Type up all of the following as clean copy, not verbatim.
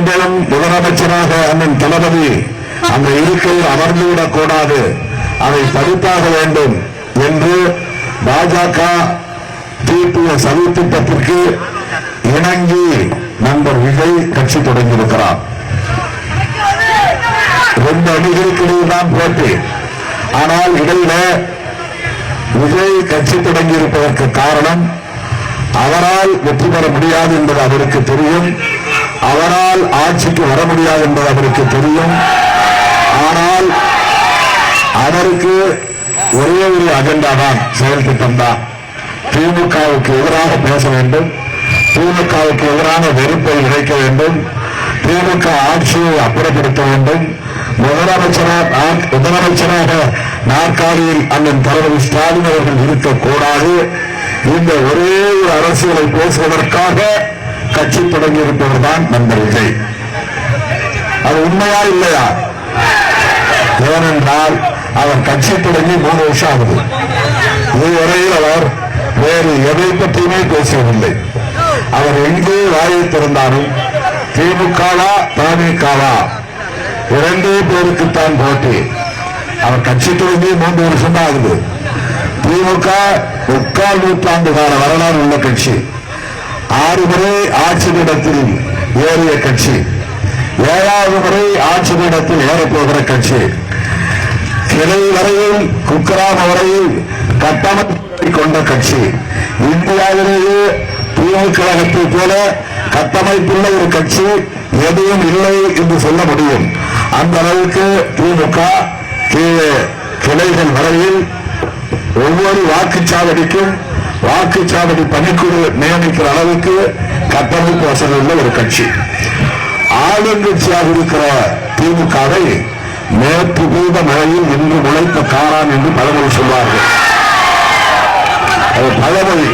மீண்டும் முதலமைச்சராக அண்ணன் தளபதி அந்த இருக்கையில் அமர்ந்துவிடக் கூடாது, அதை தடுத்தாக வேண்டும் என்று பாஜக தீர்ப்பு சதித்திட்டத்திற்கு இணங்கி நண்பர் விஜய் கட்சி தொடங்கியிருக்கிறார். 2 அணிகளுக்கு இடையில்தான் போட்டி. ஆனால் இடையில விஜய் கட்சி தொடங்கி இருப்பதற்கு காரணம் அவரால் வெற்றி பெற முடியாது என்பது அவருக்கு தெரியும், அவரால் ஆட்சிக்கு வர முடியாது என்பது அவருக்கு தெரியும். ஆனால் அதற்கு ஒரே ஒரு அஜெண்டா தான், செயல் திட்டம் தான். திமுகவுக்கு எதிராக பேச வேண்டும், திமுகவுக்கு எதிரான வெறுப்பை இணைக்க வேண்டும், திமுக ஆட்சியை அப்புறப்படுத்த வேண்டும், முதலமைச்சராக நாற்காலியில் அண்ணன் தளபதி ஸ்டாலின் அவர்கள் இருக்கக்கூடாது. இந்த ஒரே ஒரு அரசியலை பேசுவதற்காக கட்சி தொடங்கி இருப்பவர் தான் நண்பர் விஜய். அது உண்மையா இல்லையா? ஏனென்றால் அவர் கட்சி தொடங்கி 3 வருஷம் ஆகுது. இதுவரையில் அவர் வேறு எதை பற்றியுமே பேசவில்லை. அவர் எங்கே வாயை திறந்தாலும் திமுகவா தவிகவா 2 பேருக்குத்தான் போட்டி. அவர் கட்சி தொடங்கி 3 வருஷம் தான் ஆகுது. திமுக 3/4 நூற்றாண்டு கால வரலாறு உள்ள கட்சி. 6 முறை ஆட்சி பீடத்தில் ஏறிய கட்சி, 7வது முறை ஆட்சி பீடத்தில் ஏறப்போகிற கட்சி. கிளை வரையில் குக்கிராம வரையில் கட்டமைப்பை கொண்ட கட்சி. இந்தியாவிலேயே திமுக கழகத்தை போல கட்டமைப்புள்ள ஒரு கட்சி எதுவும் இல்லை என்று சொல்ல முடியும். அந்த அளவுக்கு திமுக கிளைகள் வரையில் ஒவ்வொரு வாக்குச்சாவடிக்கும் வாக்குச்சாவடி பணிக்குழு நியமிக்கிற அளவுக்கு கட்டமைப்பு வசதி உள்ள ஒரு கட்சி. ஆளுங்கட்சியாக இருக்கிற திமுகவை நேற்று பெய்த மழையில் இன்று முளைத்த காரான் என்று பழமொழி சொல்வார்கள். பழமொழி,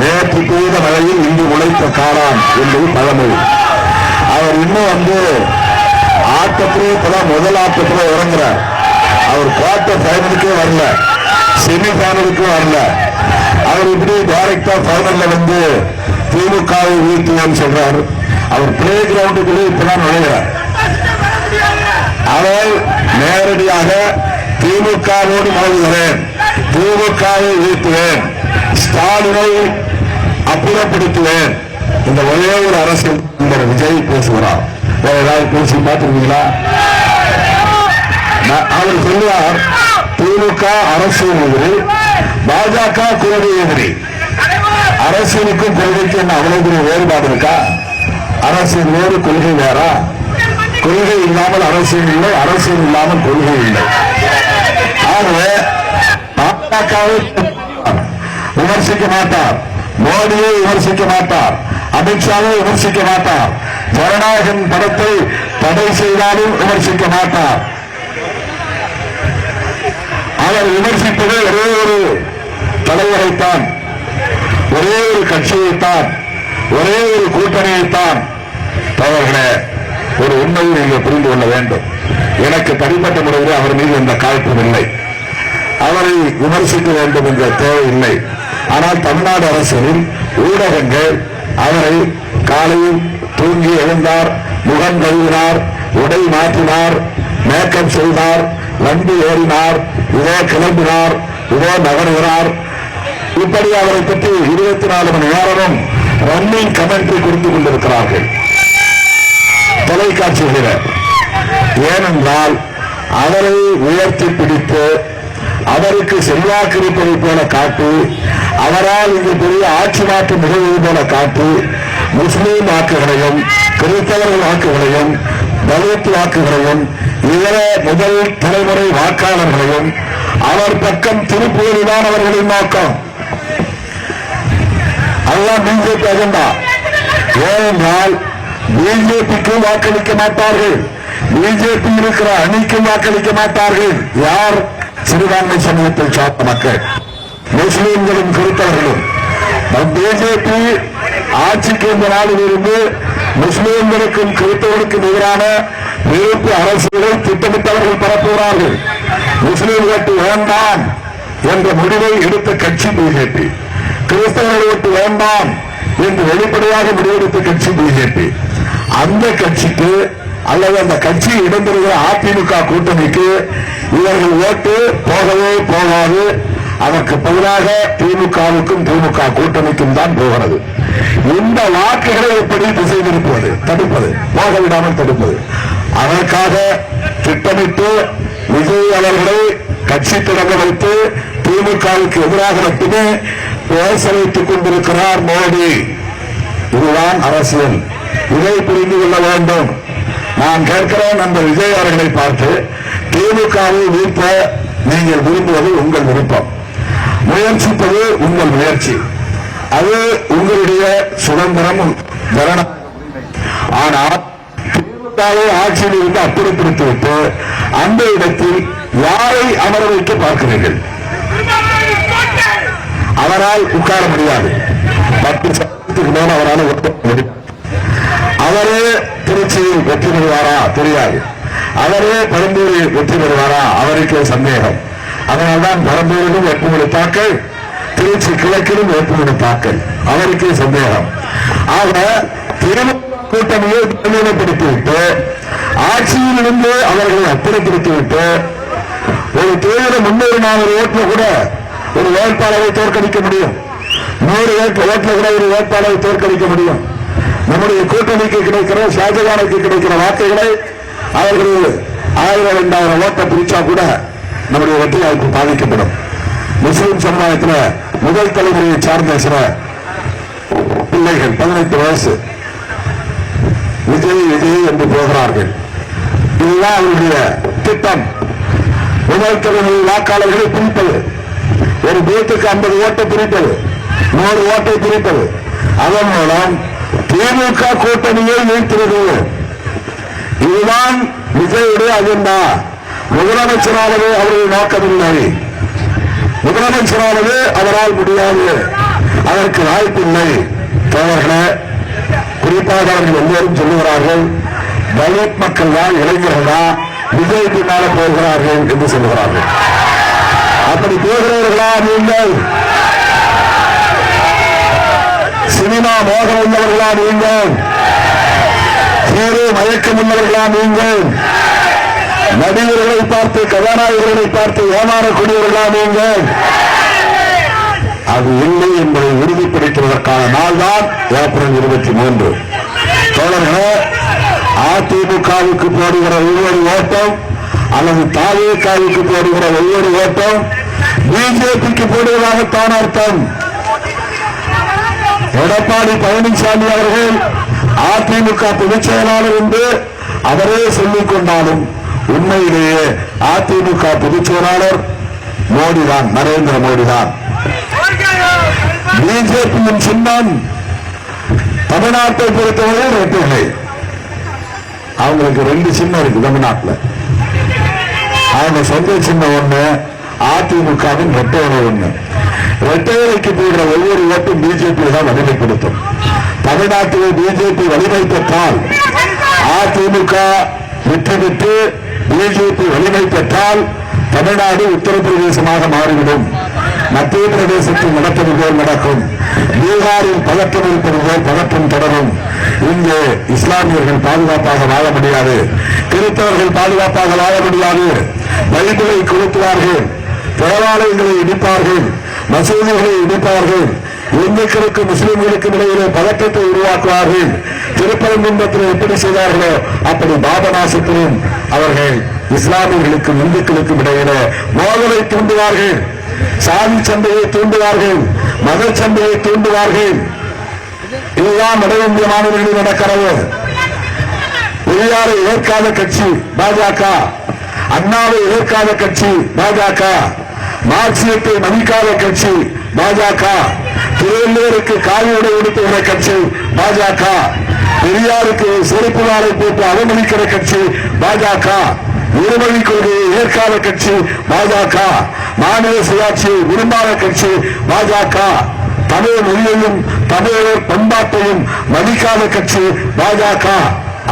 நேற்று பெய்த மழையில் இன்று முளைத்த காரான் என்பது பழமொழி. அவர் இன்னும் ஆட்டத்திலே இப்பதான் முதல் ஆட்டத்திலே இறங்குறார். அவர் குவார்டர் ஃபைனலுக்கே வரல, செமி ஃபைனலுக்கு வரல. அவர் இப்படி டைரக்டா ஃபைனல்ல திமுகவை வீழ்த்துவான்னு சொல்றாரு. அவர் பிளே கிரவுண்டுக்குள்ளே இப்பதான் நுழைகிறார். அவர் நேரடியாக திமுகவோடு மோதுகிறேன், திமுகவை வீழ்த்துவேன், ஸ்டாலினை அப்புறப்படுத்துவேன், இந்த ஒரே ஒரு அரசியல் விஜய் பேசுகிறார். வேற ஏதாவது பேசி பார்த்திருக்கீங்களா? அவர் சொல்லுவார், திமுக அரசியல் எதிரி, பாஜக கொள்கை எதிரி. அரசியலுக்கும் கொள்கைக்கும் என்ன அவ்வளவு பெரிய வேறுபாடு இருக்கா? அரசியல் வேறு, கொள்கை வேறா? கொள்கை இல்லாமல் அரசியல் இல்லை, அரசியல் இல்லாமல் கொள்கை இல்லை. ஆகவே பாஜகவை விமர்சிக்க மாட்டார், மோடியை விமர்சிக்க மாட்டார், அமித்ஷாவை விமர்சிக்க மாட்டார், ஜனநாயகன் படத்தை தடை செய்தாலும் விமர்சிக்க மாட்டார். அவர் விமர்சிப்பது ஒரே ஒரு தலைவரைத்தான், ஒரே ஒரு கட்சியைத்தான், ஒரே ஒரு கூட்டணியைத்தான். தவறுகளே, ஒரு உண்மையை நீங்கள் புரிந்து கொள்ள வேண்டும். எனக்கு தனிப்பட்ட முறையில் அவர் மீது எந்த காழ்ப்பும் இல்லை, அவரை விமர்சிக்க வேண்டும் என்ற தேவை இல்லை. ஆனால் தமிழ்நாடு அரசியலில் ஊடகங்கள் அவரை காலையில் தூங்கி எழுந்தார், முகம் கழுவினார், உடை மாற்றினார், மேக்கப் செய்தார், வண்டி ஏறினார், இதோ கிளம்பினார், இதோ நகர்கிறார், இப்படி அவரை பற்றி 24 மணி நேரமும் ரன்னிங் கமெண்ட்ரி கொடுத்துக் கொண்டிருக்கிறார்கள் தொலைக்காட்சியில். ஏனென்றால் அவரை உயர்த்தி பிடித்து அவருக்கு செல்வாக்கு இருப்பதை போல காட்டி, அவரால் இங்கு பெரிய ஆட்சி மாற்றம் நிகழ்வது போல காட்டி, முஸ்லீம் வாக்குகளையும் கிறிஸ்தவர்கள் வாக்குகளையும் தலித் வாக்குகளையும் இதர முதல் தலைமுறை வாக்காளர்களையும் அவர் பக்கம் திருப்புவதுதான் அவர்களின் நோக்கம். அதுதான் பிஜேபி அஜெண்டா. ஏனென்றால் பிஜேபிக்கு வாக்களிக்க மாட்டார்கள், பிஜேபி இருக்கிற அணிக்கு வாக்களிக்க மாட்டார்கள். யார்? சிறுபான்மை சமூகத்தை சார்ந்த மக்கள், முஸ்லீம்களும் கிறிஸ்தவர்களும். பிஜேபி ஆட்சிக்கு இந்த நாளில் இருந்து முஸ்லீம்களுக்கும் கிறிஸ்தவர்களுக்கும் எதிரான வெறுப்பு அரசுகளை திட்டமிட்டவர்கள் பரப்புகிறார்கள். முஸ்லீம் ஓட்டு வேண்டாம் என்ற முடிவை எடுத்த கட்சி பிஜேபி, கிறிஸ்தவர்கள் ஓட்டு வேண்டாம் என்று வெளிப்படையாக முடிவெடுத்த கட்சி பிஜேபி. அந்த கட்சிக்கு அல்லது அந்த கட்சி இடம்பெறுகிற அதிமுக கூட்டணிக்கு இவர்கள் ஓட்டு போகவே போகாது. அதற்கு பதிலாக திமுகவுக்கும் திமுக கூட்டணிக்கும் தான் போகிறது. இந்த வாக்குகளை எப்படி திசை திருப்புவது, தடுப்பது, போக விடாமல் தடுப்பது, அதற்காக திட்டமிட்டு விஜய் அவர்களை கட்சி தொடங்க வைத்து திமுகவுக்கு எதிராக மட்டுமே பேச வைத்துக் கொண்டிருக்கிறார் மோடி. இதுதான் அரசியல். இதை புரிந்து கொள்ள வேண்டும். நான் கேட்கிறேன், அந்த விஜய் அவர்களை பார்த்து திமுகவை வீழ்த்த நீங்கள் விரும்புவது உங்கள் விருப்பம், முயற்சிப்பது உங்கள் முயற்சி, அது உங்களுடைய சுதந்திரம். ஆனால் திமுகவை ஆட்சியில் இருந்து அப்புறப்படுத்திவிட்டு அந்த இடத்தில் யாரை அமர வைக்க பார்க்கிறீர்கள்? அவரால் உட்கார முடியாது. 10 சதவீதத்துக்கு மேல் அவரால் உட்கார முடியும். அவரே திருச்சியில் வெற்றி பெறுவாரா தெரியாது. அவரே பெரம்பூரில் வெற்றி பெறுவாரா அவருக்கே சந்தேகம். அதனால்தான் பெரம்பூரிலும் வேட்புமனு தாக்கல், திருச்சி கிழக்கிலும் வேட்புமனு தாக்கல், அவருக்கே சந்தேகம். ஆக திமுக கூட்டணியை பலவீனப்படுத்திவிட்டு ஆட்சியில் இருந்து அவர்களை அப்புறப்படுத்திவிட்டு ஒரு தேர்தல் 300-400 ஓட்டுல கூட ஒரு வேட்பாளரை தோற்கடிக்க முடியும். 100 ஓட்டுல கூட ஒரு வேட்பாளரை தோற்கடிக்க முடியும். நம்முடைய கூட்டணிக்கு கிடைக்கிற, ஷாஜகானுக்கு கிடைக்கிற வார்த்தைகளை அவர்கள் 1000-2000 ஓட்டை பிரிச்சா கூட நம்முடைய வெற்றி வாய்ப்பு பாதிக்கப்படும். முஸ்லிம் சமுதாயத்தில் முதல் தலைமுறையை சார்ந்த சில பிள்ளைகள் 18 வயசு விஜய் விஜய் என்று போகிறார்கள். இதுதான் அவருடைய திட்டம். முதல் தலைமுறை வாக்காளர்களை பிரிப்பது, ஒரு பூத்துக்கு 50 ஓட்டை பிரிப்பது, 100 ஓட்டை பிரிப்பது, அதன் மூலம் திமுக கூட்டணியை வீழ்த்துவது. இதுதான் விஜயுடைய அஜெண்டா. முதலமைச்சரானது அவர்கள் நோக்கமில்லை. முதலமைச்சரானது அவரால் முடியாது, அதற்கு வாய்ப்பில்லை. தோழர்களே, குறிப்பாக அவர்கள் எல்லோரும் சொல்லுகிறார்கள், தலித் மக்கள் தான், இளைஞர்கள் தான் விஜய் பின்னால போகிறார்கள் என்று சொல்லுகிறார்கள். அப்படி போகிறவர்களா நீங்கள்? சினிமா மோகம் உள்ளவர்களா நீங்கள்? ஹீரோ மயக்கம் உள்ளவர்களா நீங்கள்? நடிகர்களை பார்த்து, கதாநாயகர்களை பார்த்து ஏமாறக்கூடியவர்களா நீங்கள்? அது இல்லை என்பதை உறுதிப்படுத்துவதற்கான நாள் தான் ஏப்ரல் 23. தோழர்களே, அதிமுகவுக்கு போடுகிற ஒவ்வொரு ஓட்டம் அல்லது தாவேகாவுக்கு போடுகிற ஒவ்வொரு ஓட்டம் பிஜேபிக்கு போடுவதாகத்தான் அர்த்தம். எடப்பாடி பழனிசாமி அவர்கள் அதிமுக பொதுச் செயலாளர் என்று அவரே சொல்லிக் கொண்டாலும் உண்மையிலேயே அதிமுக பொதுச் செயலாளர் மோடி தான், நரேந்திர மோடி தான். பிஜேபியின் சின்னம் தமிழ்நாட்டை பொறுத்தவரை ரெட்டை. அவங்களுக்கு 2 சின்னம் இருக்கு தமிழ்நாட்டில். அவங்க சொந்த சின்னம் ஒண்ணு, அதிமுகவின் ரெட்டை இலை ஒண்ணு. ரெட்டை இலைக்கு போடுற ஒவ்வொரு ஓட்டும் பிஜேபி தான் வலிமைப்படுத்தும். தமிழ்நாட்டில் பிஜேபி வலிமை பெற்றால், அதிமுக வெற்றி பெற்று பிஜேபி வலிமை பெற்றால் தமிழ்நாடு உத்தரப்பிரதேசமாக மாறிவிடும். மத்திய பிரதேசத்தில் நடப்பது போல் நடக்கும். பீகாரில் பதற்றம் இருப்பது போல் பதற்றம் தொடரும். இங்கே இஸ்லாமியர்கள் பாதுகாப்பாக வாழ முடியாது, கிறிஸ்தவர்கள் பாதுகாப்பாக வாழ முடியாது. பைபிளை கொளுத்துவார்கள், தேவாலயங்களை இடிப்பார்கள், மசூதிகளை இடிப்பார்கள், இந்துக்களுக்கும் முஸ்லிம்களுக்கும் இடையிலே பதற்றத்தை உருவாக்குவார்கள். திருப்பரங்குன்றத்தில் எப்படி செய்தார்களோ அப்படி பாபநாசத்திலும் அவர்கள் இஸ்லாமியர்களுக்கும் இந்துக்களுக்கும் இடையிலே மோதலை தூண்டுவார்கள், சாதி சண்டையை தூண்டுவார்கள், மத சண்டையை தூண்டுவார்கள். இதுதான் வட இந்திய மாநிலங்களில் நடக்கிறது. பெரியாரை ஏற்காத கட்சி பாஜக, அண்ணாவை ஏற்காத கட்சி பாஜக, மார்க்சியத்தை மதிக்காத கட்சி பாஜக, திருவள்ளுவருக்கு காவி உடை உடுத்துகிற கட்சி பாஜக, பெரியாருக்கு செருப்பு நாளை போட்டு அவமதிக்கிற கட்சி பாஜக, இருமொழி கொள்கையை ஏற்காத கட்சி பாஜக, மாநில சுயாட்சியை விரும்பாத கட்சி பாஜக, தமிழ் மொழியையும் தமிழர் பண்பாட்டையும் மதிக்காத கட்சி பாஜக.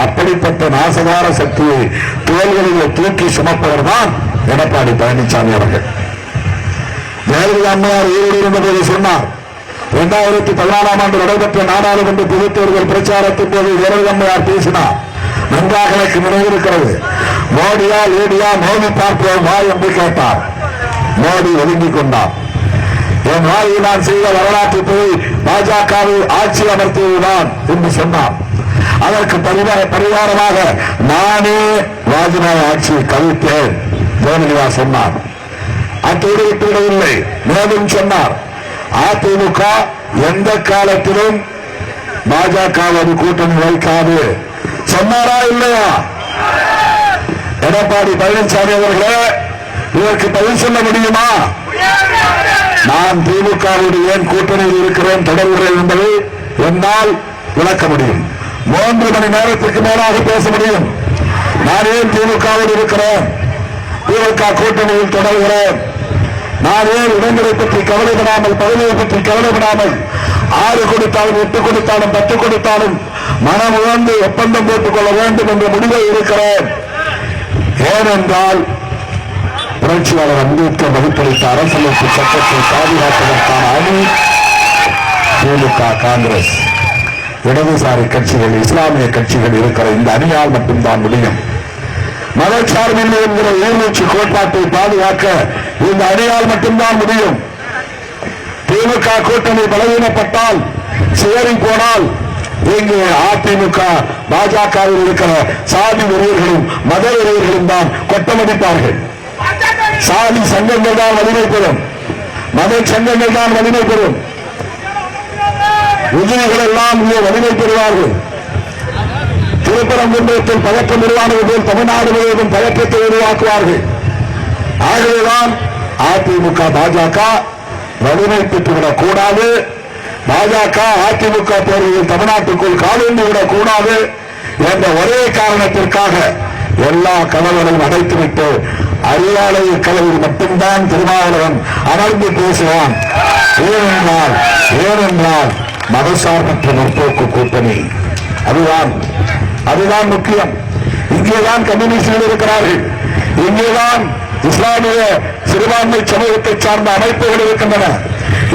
அப்படிப்பட்ட நாசகார சக்தியை தோள்களில் தூக்கி சுமப்பவர் தான் எடப்பாடி பழனிசாமி அவர்கள். ஜெயலலிதா அம்மையார் ஈரோடு இருந்தபோது சொன்னார், 2014 ஆண்டு நடைபெற்ற நாடாளுமன்ற பொதுத் தேர்தல் பிரச்சாரத்தின் போது ஜெயலலிதாமையார் பேசினார். நன்றாக எனக்கு நினைவிருக்கிறது. மோடியா லேடியா மோடி பார்ப்போம் வா என்று கேட்டார். மோடி ஒதுங்கிக் கொண்டார். என் வாயை நான் செய்த வரலாற்று போய் பாஜகவை ஆட்சி அமர்த்துவதுதான் என்று சொன்னார். அதற்கு பரிகாரமாக நானே ராஜினாமா ஆட்சியை கவிழ்த்தேன் ஜெயலலிதா சொன்னார். அத்தோடு விட்டுவிடவில்லை, மேலும் சொன்னார், அதிமுக எந்த காலத்திலும் பாஜகவோடு கூட்டணி வைக்காது சொன்னாரா இல்லையா? எடப்பாடி பழனிசாமி அவர்களே, இதற்கு பதில் சொல்ல முடியுமா? நான் திமுகவோடு ஏன் கூட்டணியில் இருக்கிறேன், தொடர்கிறேன் என்பதை என்னால் விளக்க முடியும். 3 மணி நேரத்துக்கு மேலாக பேச முடியும். நான் ஏன் திமுகவோடு இருக்கிறேன், திமுக கூட்டணியில் தொடர்கிறேன், நான் ஏன் இடங்களை பற்றி கவலைப்படாமல், பதவியை பற்றி கவலைப்படாமல், 6 கொடுத்தாலும் 8 கொடுத்தாலும் 10 கொடுத்தாலும் மனம் உணர்ந்து ஒப்பந்தம் போட்டுக் கொள்ள வேண்டும் என்ற முடிவை இருக்கிறேன். ஏனென்றால் புரட்சியாளர் அம்பேத்கர் வகுப்பளித்த அரசியலமைப்பு சட்டத்தை பாதுகாப்பதற்கான அணி திமுக, காங்கிரஸ், இடதுசாரி கட்சிகள், இஸ்லாமிய கட்சிகள் இருக்கிற இந்த அணியால் மட்டும்தான் முடியும். மதச்சார்பின்மை என்கிற உயிர்மூச்சு கோட்பாட்டை பாதுகாக்க இந்த அணியால் மட்டும்தான் முடியும். திமுக கூட்டணி பலவீனப்பட்டால், சிதறி போனால், இங்கே அதிமுக பாஜகவில் இருக்கிற சாதி வெறியர்களும் மத வெறியர்களும் தான் கொட்டமடிப்பார்கள். சாதி சங்கங்கள் தான் வலிமை பெறும், மத சங்கங்கள் தான் வலிமை பெறும், விஜய்கள் எல்லாம் இங்கே வலிமை பெறுவார்கள். திருப்பரங்குன்றத்தில் பதக்கம் உருவானது போல் தமிழ்நாடு முழுவதும் பதக்கத்தை உருவாக்குவார்கள். ஆகவேதான் அதிமுக பாஜக வலிமை பெற்றுவிடக் கூடாது, பாஜக அதிமுக தேர்தலில் தமிழ்நாட்டுக்குள் காலூன்றி விடக் கூடாது என்ற ஒரே காரணத்திற்காக எல்லா கதவுகளையும் அடைத்துவிட்டு அறிவாலய கதவில் மட்டும்தான் திருமாவளவன் அமர்ந்து பேசுவான். ஏனென்றால் மதசார்பற்ற முற்போக்கு கூட்டணி அதுதான் முக்கியம். இங்கேதான் கம்யூனிஸ்டுகள் இருக்கிறார்கள், இங்கேதான் இஸ்லாமிய சிறுபான்மை சமூகத்தை சார்ந்த அமைப்புகள் இருக்கின்றன,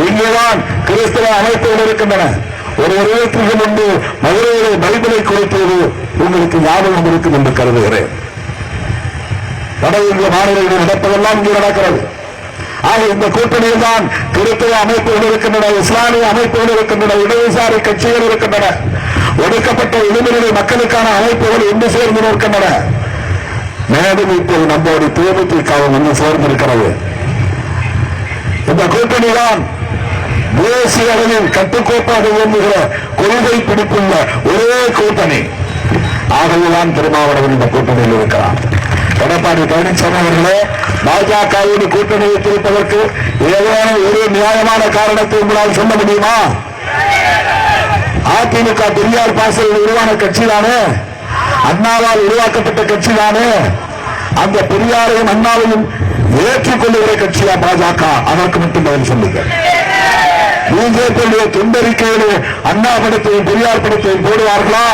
இங்கேதான் கிறிஸ்தவ அமைப்புகள் இருக்கின்றன. ஒரு வருடத்திற்கு முன்பு மதுரையிலே பைபிளை கொடுத்தது உங்களுக்கு ஞாபகம் இருக்கும் என்று கருதுகிறேன். வட இந்திய மாநிலங்களில் நடப்பதெல்லாம் இங்கே நடக்கிறது. ஆக இந்த கூட்டணியில் தான் கிறிஸ்தவ அமைப்புகள் இருக்கின்றன, இஸ்லாமிய அமைப்புகள் இருக்கின்றன, இடதுசாரி கட்சிகள் இருக்கின்றன, ஒடுக்கப்பட்ட விளிம்புநிலை மக்களுக்கான அமைப்புகள் ஒன்று சேர்ந்து இருக்கின்றன. மேலும் இப்போது நம்மோடு தேமுதிகவும் ஒன்று சேர்ந்திருக்கிறது. இந்த கூட்டணி தான் தேசிய அளவில் கட்டுக்கோப்பாக இயங்குகிற கொள்கை பிடிப்புள்ள ஒரே கூட்டணி. ஆகவேதான் திருமாவளவன் இந்த கூட்டணியில் இருக்கிறார். எடப்பாடி பழனிசாமி அவர்களே, பாஜகவோடு கூட்டணி வைத்திருப்பதற்கு ஏதேனும் ஒரு நியாயமான காரணத்தை உங்களால் சொல்ல முடியுமா? அதிமுக பெரியார் பாசல் உருவான கட்சி தானே, அண்ணாவால் உருவாக்கப்பட்ட கட்சி தானே. அந்த பெரியாரையும் அண்ணாவையும் ஏற்றுக்கொள்ளுகிற கட்சியா பாஜக? அதற்கு மட்டும் பதில் சொல்லுங்க. பிஜேபியுடைய தொண்டறிக்கையோடு அண்ணா படத்தையும் பெரியார் படத்தையும் போடுவார்களா?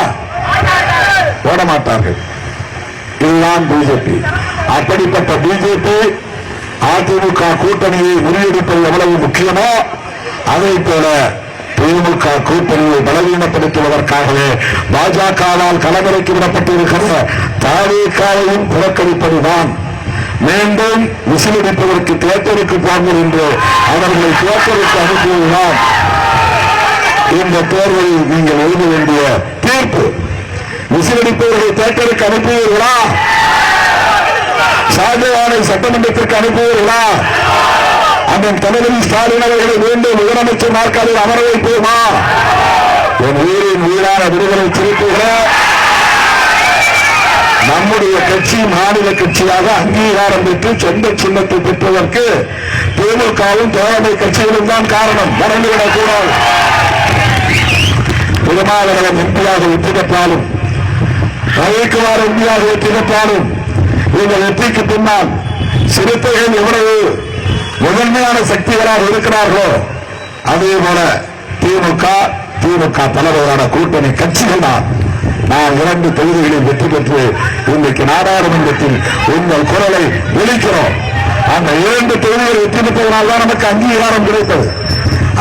போட மாட்டார்கள். இதுதான் பிஜேபி. அப்படிப்பட்ட பிஜேபி அதிமுக கூட்டணியை முறியடிப்பது எவ்வளவு முக்கியமோ அதை போல திமுக கூட்டணியை பலவீனப்படுத்துவதற்காகவே பாஜகவால் களமிறக்கி விடப்பட்டிருக்கிற தாவேகாவையும் புறக்கணிப்பதுதான். மீண்டும் விசிலடிப்பதற்கு தேர்தலுக்கு போங்கள் என்று அவர்களை தேர்தலுக்கு அனுப்புவதுதான் இந்த தேர்தலில் நீங்கள் எழுத வேண்டிய தீர்ப்பு. விசிலடிப்பவர்களை தேர்தலுக்கு அனுப்புவீர்களா? ஷாஜகானை சட்டமன்றத்திற்கு அனுப்புவீர்களா? அண்ணன் தளபதி ஸ்டாலின் அவர்களை மீண்டும் முதலமைச்சர் நாற்காலில் அமர வைப்போமா? என் உயிரின் உயிரான விடுதலை சிறுத்தைகள நம்முடைய கட்சி மாநில கட்சியாக அங்கீகாரம் பெற்று சொந்த சின்னத்தை பெற்றுவதற்கு திமுகவும் தோழமை கட்சிகளும் தான் காரணம். மறந்துவிடக் கூடாது. திருமாவளவன் எம்பியாக வெற்றி பெற்றாலும், ரவிக்குமார் எம்பியாக வெற்றி பெற்றாலும், இந்த வெற்றிக்கு பின்னால் சிறுத்தைகள் எவ்வளவு முதன்மையான சக்திகளாக இருக்கிறார்களோ அதே போல திமுக தலைவரான கூட்டணி கட்சிகள் தான். நாம் 2 தொகுதிகளில் வெற்றி பெற்று இன்றைக்கு நாடாளுமன்றத்தில் உங்கள் குரலை ஒலிக்கிறோம். அந்த 2 தொகுதிகள் வெற்றி பெற்றதனால் தான் நமக்கு அங்கீகாரம் கிடைத்தது.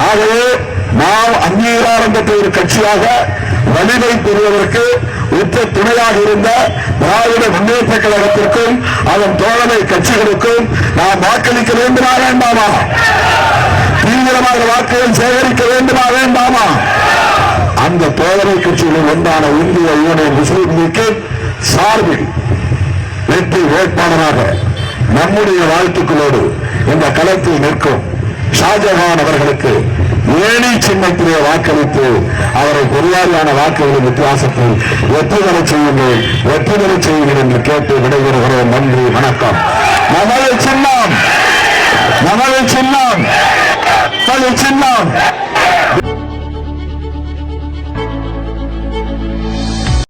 ஆகவே நாம் அங்கீகாரம் பெற்ற ஒரு கட்சியாக வலிமை பெறுவதற்கு உற்ற துணையாக இருந்த திராவிட முன்னேற்ற கழகத்திற்கும் அதன் தோழமை கட்சிகளுக்கும் நாம் வாக்களிக்க வேண்டுமா வேண்டாமா? தீவிரமாக வாக்குகள் சேகரிக்க வேண்டுமா வேண்டாமா? அந்த தோழமை கட்சிகளில் ஒன்றான இந்திய யூனியன் முஸ்லீம் லீக்கின் சார்பில் வெற்றி வேட்பாளராக நம்முடைய வாழ்த்துக்களோடு இந்த களத்தில் நிற்கும் ஷாஜகான் அவர்களுக்கு ஏணி சின்னத்திலே வாக்களித்து அவரை பெரியாரியான வாக்குகளின் வித்தியாசத்தில் வெற்றி பெறச் செய்யுங்கள் என்று கேட்டு விடைபெறுகிறோம். நன்றி, வணக்கம். நமது சின்னம்